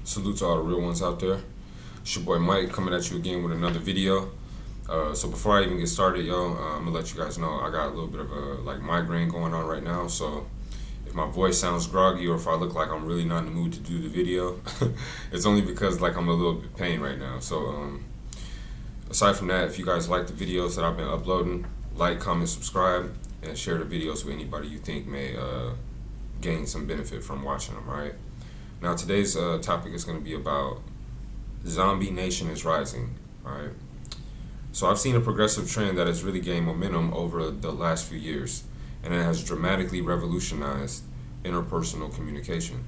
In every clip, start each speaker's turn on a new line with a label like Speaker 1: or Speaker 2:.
Speaker 1: Salute to all the real ones out there. It's your boy Mike coming at you again with another video. So before I even get started, I'm gonna let you guys know I got a little bit of a migraine going on right now. So if my voice sounds groggy or if I look like I'm really not in the mood to do the video, it's only because I'm a little bit pain right now. So aside from that, if you guys like the videos that I've been uploading, like, comment, subscribe, and share the videos with anybody you think may gain some benefit from watching them. All right. Now today's topic is going to be about zombie nation is rising. All right. So I've seen a progressive trend that has really gained momentum over the last few years, and it has dramatically revolutionized interpersonal communication.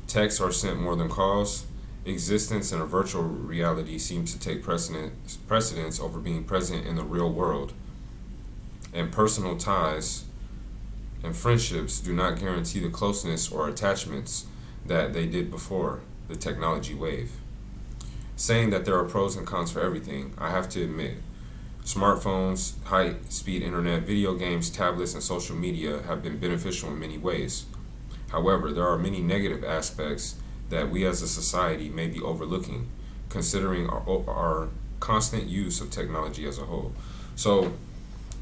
Speaker 1: Texts are sent more than calls. Existence in a virtual reality seems to take precedence over being present in the real world. And personal ties and friendships do not guarantee the closeness or attachments that they did before the technology wave. Saying that there are pros and cons for everything, I have to admit, smartphones, high-speed internet, video games, tablets, and social media have been beneficial in many ways. However, there are many negative aspects that we as a society may be overlooking, considering our constant use of technology as a whole. So,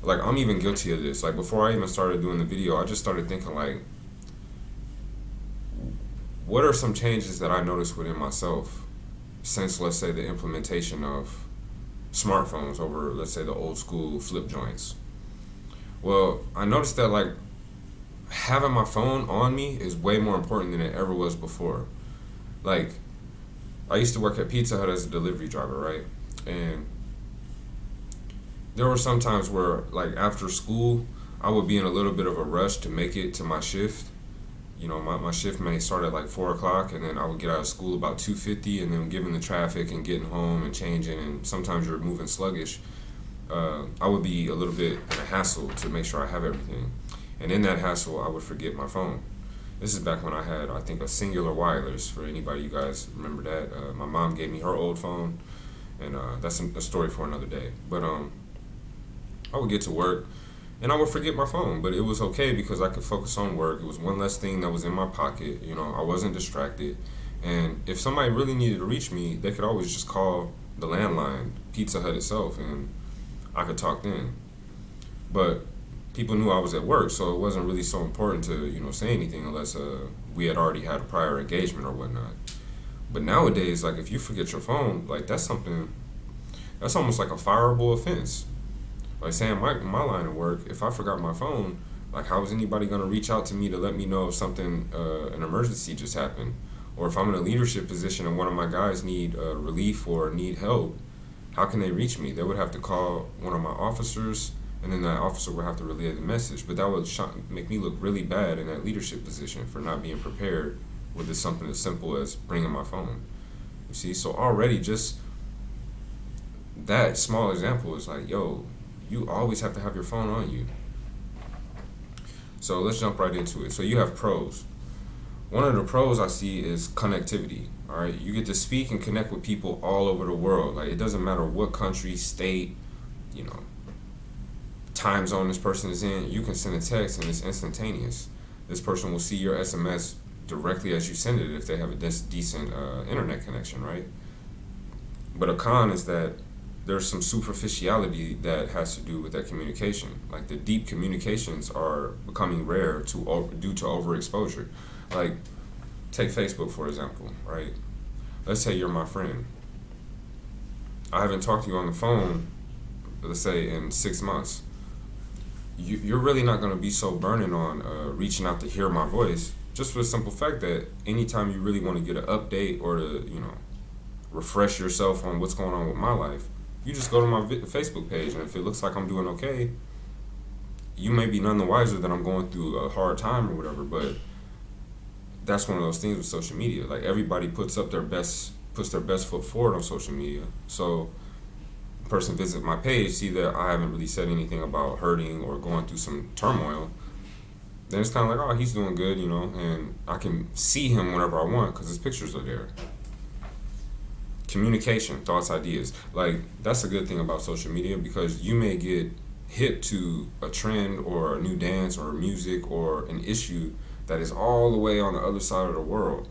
Speaker 1: I'm even guilty of this. Before I even started doing the video, I just started thinking, what are some changes that I noticed within myself since, let's say, the implementation of smartphones over, let's say, the old school flip joints? Well, I noticed that having my phone on me is way more important than it ever was before. I used to work at Pizza Hut as a delivery driver, right? And there were some times where, after school, I would be in a little bit of a rush to make it to my shift. My shift may start at 4 o'clock, and then I would get out of school about 2:50, and then given the traffic and getting home and changing, and sometimes you're moving sluggish, I would be a little bit in a hassle to make sure I have everything. And in that hassle, I would forget my phone. This is back when I had, I think, a singular wireless, for anybody you guys remember that. My mom gave me her old phone, and that's a story for another day. But I would get to work, and I would forget my phone, but it was okay because I could focus on work. It was one less thing that was in my pocket. I wasn't distracted. And if somebody really needed to reach me, they could always just call the landline, Pizza Hut itself, and I could talk then. But people knew I was at work, so it wasn't really so important to, say anything unless we had already had a prior engagement or whatnot. But nowadays, if you forget your phone, that's almost like a fireable offense. Saying my line of work, if I forgot my phone, how is anybody going to reach out to me to let me know if something, an emergency just happened? Or if I'm in a leadership position and one of my guys need relief or need help, how can they reach me? They would have to call one of my officers, and then that officer would have to relay the message. But that would make me look really bad in that leadership position for not being prepared with something as simple as bringing my phone. You see? So already just that small example is you always have to have your phone on you. So let's jump right into it. So you have pros. One of the pros I see is connectivity. All right, you get to speak and connect with people all over the world. It doesn't matter what country, state, time zone this person is in. You can send a text and it's instantaneous. This person will see your SMS directly as you send it if they have a decent internet connection, right? But a con is that there's some superficiality that has to do with that communication. The deep communications are becoming rare due to overexposure. Take Facebook, for example, right? Let's say you're my friend. I haven't talked to you on the phone, let's say, in 6 months. You're really not going to be so burning on reaching out to hear my voice, just for the simple fact that anytime you really want to get an update or to, refresh yourself on what's going on with my life, you just go to my Facebook page, and if it looks like I'm doing okay, you may be none the wiser that I'm going through a hard time or whatever, but that's one of those things with social media. Everybody puts their best foot forward on social media. So the person visits my page, see that I haven't really said anything about hurting or going through some turmoil, then it's kind of oh, he's doing good, and I can see him whenever I want because his pictures are there. Communication, thoughts, ideas. That's a good thing about social media because you may get hip to a trend or a new dance or music or an issue that is all the way on the other side of the world.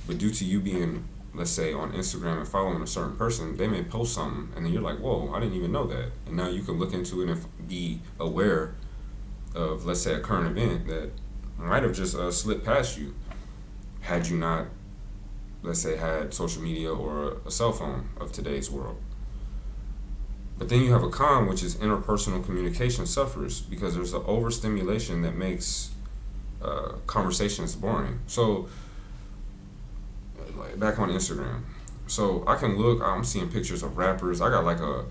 Speaker 1: But due to you being let's say on Instagram and following a certain person, they may post something, and then you're like, whoa, I didn't even know that. And now you can look into it and be aware of, let's say, a current event that might have just slipped past you had you not, let's say, had social media or a cell phone of today's world. But then you have a con, which is interpersonal communication suffers because there's an overstimulation that makes conversations boring. So, like back on Instagram, so I can look, I'm seeing pictures of rappers. I got like a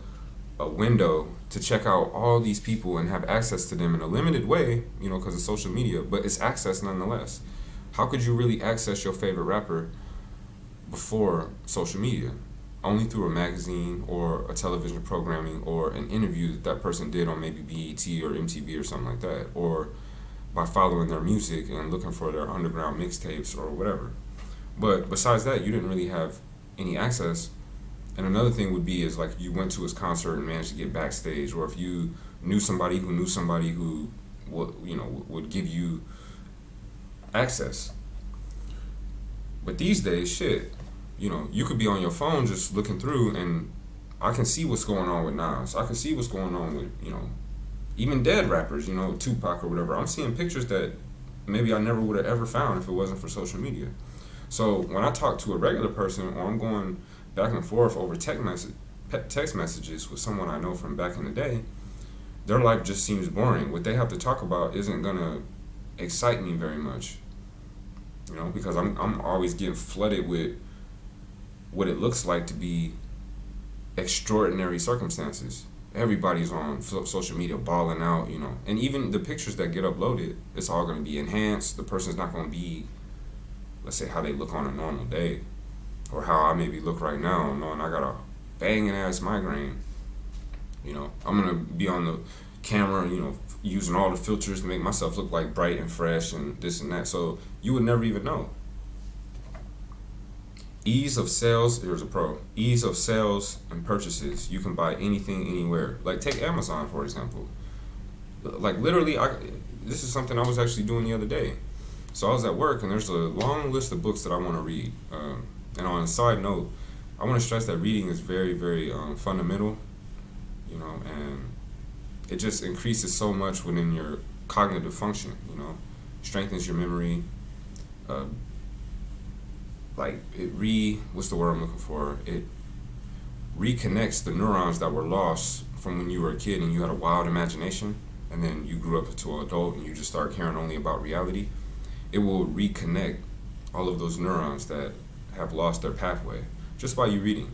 Speaker 1: window to check out all these people and have access to them in a limited way, you know, because of social media, but it's access nonetheless. How could you really access your favorite rapper before social media? Only through a magazine or a television programming or an interview that person did on maybe BET or MTV or something like that, or by following their music and looking for their underground mixtapes or whatever. But besides that, you didn't really have any access. And another thing would be is like you went to his concert and managed to get backstage, or if you knew somebody who would give you access. But these days, shit, you know, you could be on your phone just looking through, and I can see what's going on with Nas. I can see what's going on with, you know, even dead rappers, you know, Tupac or whatever. I'm seeing pictures that maybe I never would have ever found if it wasn't for social media. So when I talk to a regular person, or I'm going back and forth over text messages with someone I know from back in the day, their life just seems boring. What they have to talk about isn't gonna excite me very much, you know, because I'm always getting flooded with what it looks like to be extraordinary circumstances. Everybody's on social media balling out, you know, and even the pictures that get uploaded, it's all gonna be enhanced. The person's not gonna be, let's say, how they look on a normal day, or how I maybe look right now, knowing I got a banging ass migraine. You know, I'm gonna be on the camera, you know, using all the filters to make myself look like bright and fresh and this and that. So you would never even know. Ease of sales, here's a pro. Ease of sales and purchases. You can buy anything, anywhere. Like take Amazon, for example. Like literally, this is something I was actually doing the other day. So I was at work, and there's a long list of books that I want to read. And on a side note, I want to stress that reading is very, very fundamental, you know, and it just increases so much within your cognitive function, you know, strengthens your memory, what's the word I'm looking for? It reconnects the neurons that were lost from when you were a kid and you had a wild imagination, and then you grew up into an adult and you just start caring only about reality. It will reconnect all of those neurons that have lost their pathway just by you reading.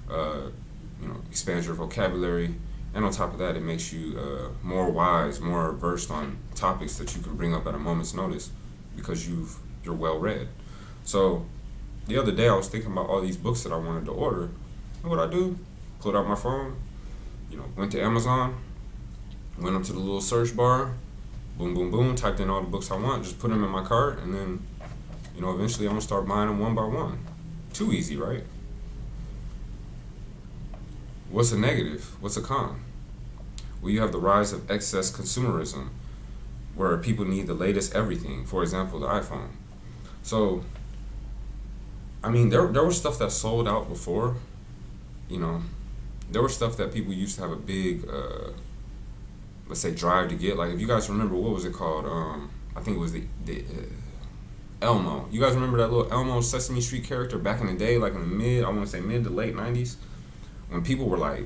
Speaker 1: You know, expands your vocabulary, and on top of that, it makes you more wise, more versed on topics that you can bring up at a moment's notice because you're well read. So the other day I was thinking about all these books that I wanted to order, and what I do, pulled out my phone, you know, went to Amazon, went up to the little search bar, boom, boom, boom, typed in all the books I want, just put them in my cart, and then, you know, eventually I'm gonna start buying them one by one. Too easy, right? What's a negative? What's a con? Well, you have the rise of excess consumerism, where people need the latest everything. For example, the iPhone. So, I mean, there was stuff that sold out before, you know. There was stuff that people used to have a big, let's say, drive to get. Like, if you guys remember, what was it called? I think it was the Elmo. You guys remember that little Elmo Sesame Street character back in the day, like in the mid to late 90s? When people were like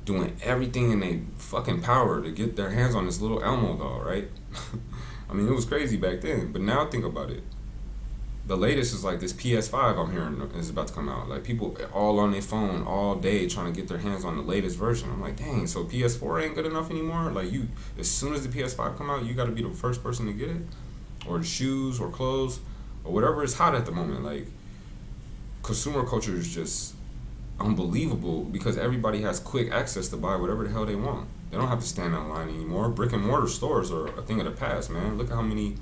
Speaker 1: doing everything in their fucking power to get their hands on this little Elmo doll, right? I mean, it was crazy back then. But now think about it. The latest is like this PS5 I'm hearing is about to come out. Like people all on their phone all day trying to get their hands on the latest version. I'm like, dang, so PS4 ain't good enough anymore? Like you, as soon as the PS5 come out, you got to be the first person to get it? Or shoes or clothes or whatever is hot at the moment. Like consumer culture is just unbelievable because everybody has quick access to buy whatever the hell they want. They don't have to stand in line anymore. Brick and mortar stores are a thing of the past, man. Look at how many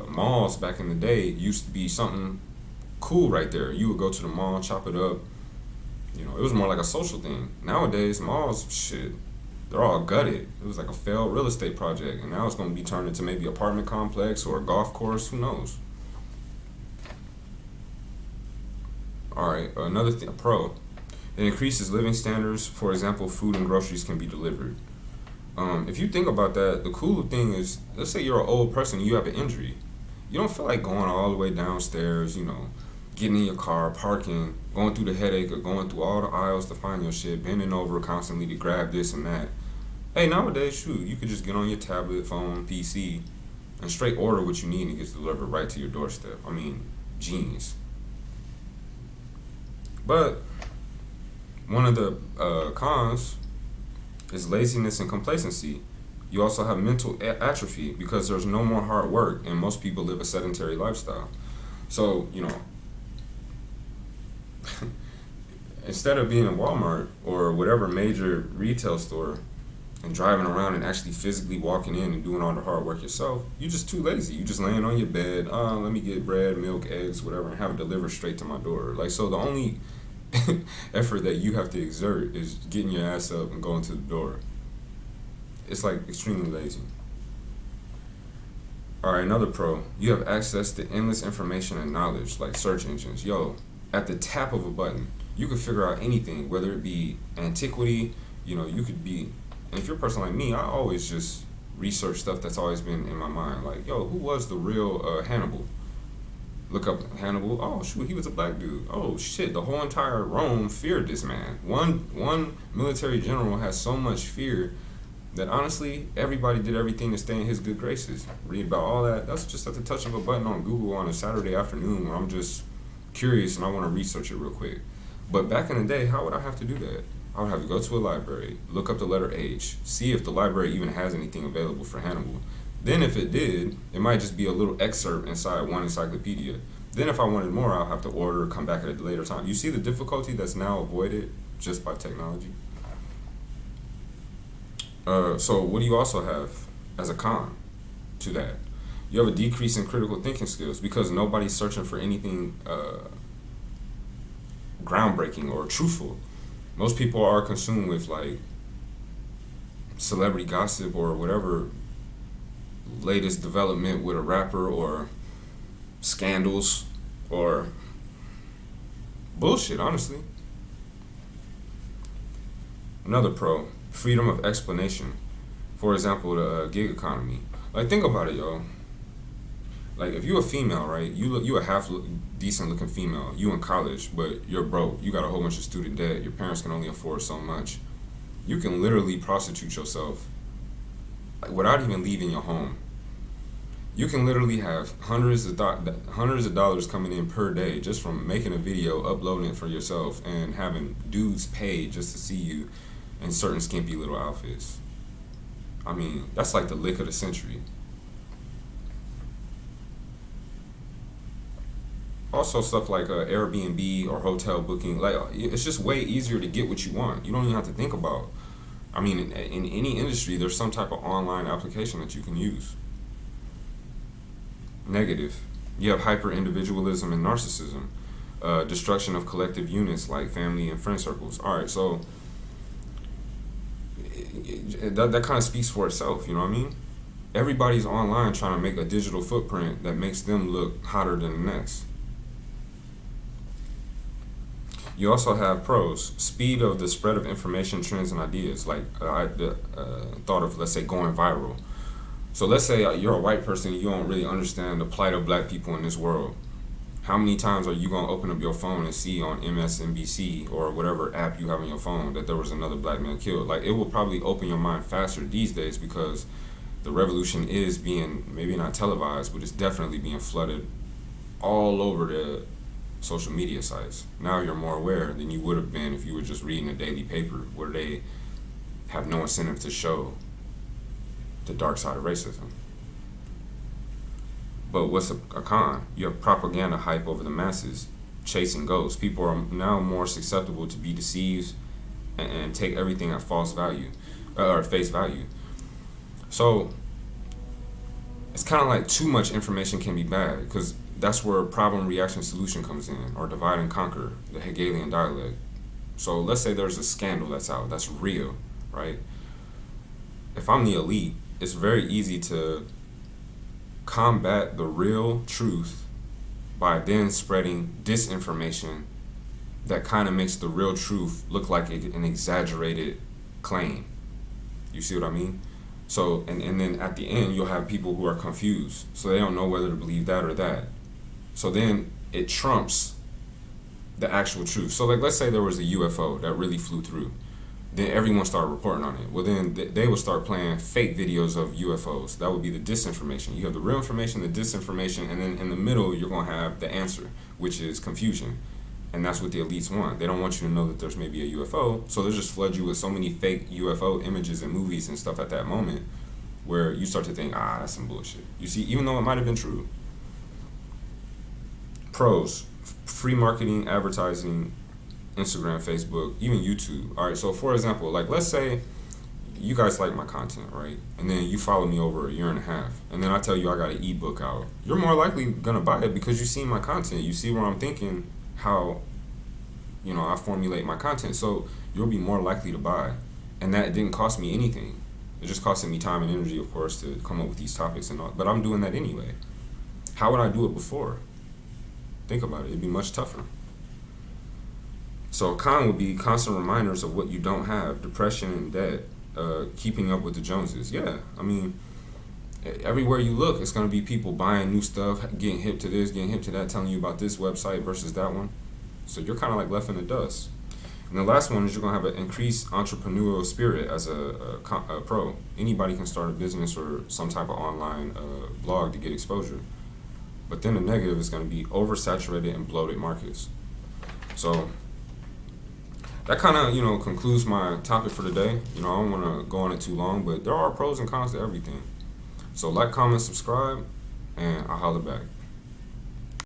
Speaker 1: malls back in the day used to be something cool right there. You would go to the mall, chop it up. You know, it was more like a social thing. Nowadays, malls, shit, they're all gutted. It was like a failed real estate project, and now it's going to be turned into maybe apartment complex or a golf course. Who knows? All right, another thing, a pro. It increases living standards. For example, food and groceries can be delivered. If you think about that, the cool thing is, let's say you're an old person, you have an injury. You don't feel like going all the way downstairs, getting in your car, parking, going through the headache of going through all the aisles to find your shit, bending over constantly to grab this and that. Hey, nowadays, shoot, you could just get on your tablet, phone, PC, and straight order what you need and it gets delivered right to your doorstep. I mean, genius. But one of the cons is laziness and complacency. You also have mental atrophy because there's no more hard work and most people live a sedentary lifestyle. So, instead of being in Walmart or whatever major retail store and driving around and actually physically walking in and doing all the hard work yourself, you're just too lazy. You just laying on your bed, let me get bread, milk, eggs, whatever, and have it delivered straight to my door. Like, so the only effort that you have to exert is getting your ass up and going to the door. It's like extremely lazy. All right, another pro. You have access to endless information and knowledge, like search engines. Yo, at the tap of a button, you can figure out anything, whether it be antiquity, you could be, and if you're a person like me, I always just research stuff that's always been in my mind. Like, yo, who was the real Hannibal? Look up Hannibal. Oh shoot, he was a black dude. Oh shit, the whole entire Rome feared this man. One military general has so much fear that honestly everybody did everything to stay in his good graces. Read about all that. That's just at the touch of a button on Google on a Saturday afternoon when I'm just curious and I want to research it real quick. But back in the day, how would I have to do that? I would have to go to a library, look up the letter H, see if the library even has anything available for Hannibal. Then if it did, it might just be a little excerpt inside one encyclopedia. Then if I wanted more, I'll have to order, come back at a later time. You see the difficulty that's now avoided just by technology? So what do you also have as a con to that? You have a decrease in critical thinking skills because nobody's searching for anything groundbreaking or truthful. Most people are consumed with like celebrity gossip or whatever latest development with a rapper or scandals or bullshit, honestly. Another pro, freedom of explanation. For example, the gig economy. Like, think about it, yo. Like, if you a female, right? You a half decent looking female. You in college, but you're broke. You got a whole bunch of student debt. Your parents can only afford so much. You can literally prostitute yourself, like, without even leaving your home. You can literally have hundreds of dollars coming in per day just from making a video, uploading it for yourself, and having dudes pay just to see you in certain skimpy little outfits. I mean, that's like the lick of the century. Also, stuff like Airbnb or hotel booking, like, it's just way easier to get what you want. You don't even have to think about. I mean, in any industry, there's some type of online application that you can use. Negative. You have hyper-individualism and narcissism. Destruction of collective units like family and friend circles. All right, so that kind of speaks for itself, you know what I mean? Everybody's online trying to make a digital footprint that makes them look hotter than the next. You also have pros, speed of the spread of information, trends, and ideas. Like I thought of, let's say, going viral. So let's say you're a white person and you don't really understand the plight of black people in this world. How many times are you going to open up your phone and see on MSNBC or whatever app you have on your phone that there was another black man killed? Like, it will probably open your mind faster these days because the revolution is being, maybe not televised, but it's definitely being flooded all over the social media sites. Now you're more aware than you would have been if you were just reading a daily paper where they have no incentive to show the dark side of racism. But what's a con? You have propaganda hype over the masses, chasing ghosts. People are now more susceptible to be deceived and take everything at face value. So it's kind of like too much information can be bad, because that's where problem, reaction, solution comes in, or divide and conquer, the Hegelian dialect. So let's say there's a scandal that's out, that's real, right? If I'm the elite, it's very easy to combat the real truth by then spreading disinformation that kind of makes the real truth look like an exaggerated claim. You see what I mean? So, and then at the end, you'll have people who are confused. So they don't know whether to believe that or that. So then it trumps the actual truth. So, like, let's say there was a UFO that really flew through. Then everyone started reporting on it. Well, then they would start playing fake videos of UFOs. That would be the disinformation. You have the real information, the disinformation, and then in the middle, you're going to have the answer, which is confusion. And that's what the elites want. They don't want you to know that there's maybe a UFO, so they'll just flood you with so many fake UFO images and movies and stuff at that moment where you start to think, that's some bullshit. You see, even though it might have been true. Pros, free marketing, advertising, Instagram, Facebook, even YouTube. All right, so for example, like let's say you guys like my content, right? And then you follow me over a year and a half, and then I tell you I got an ebook out. You're more likely gonna buy it because you see my content. You see where I'm thinking, how I formulate my content, so you'll be more likely to buy. And that didn't cost me anything. It just costed me time and energy, of course, to come up with these topics and all, but I'm doing that anyway. How would I do it before? Think about it. It'd be much tougher. So a con would be constant reminders of what you don't have, depression and debt, keeping up with the Joneses. Yeah, I mean, everywhere you look, it's going to be people buying new stuff, getting hip to this, getting hip to that, telling you about this website versus that one. So you're kind of like left in the dust. And the last one is you're going to have an increased entrepreneurial spirit as a pro. Anybody can start a business or some type of online blog to get exposure. But then the negative is going to be oversaturated and bloated markets. So that kind of, concludes my topic for today. I don't want to go on it too long, but there are pros and cons to everything. So like, comment, subscribe, and I'll holler back.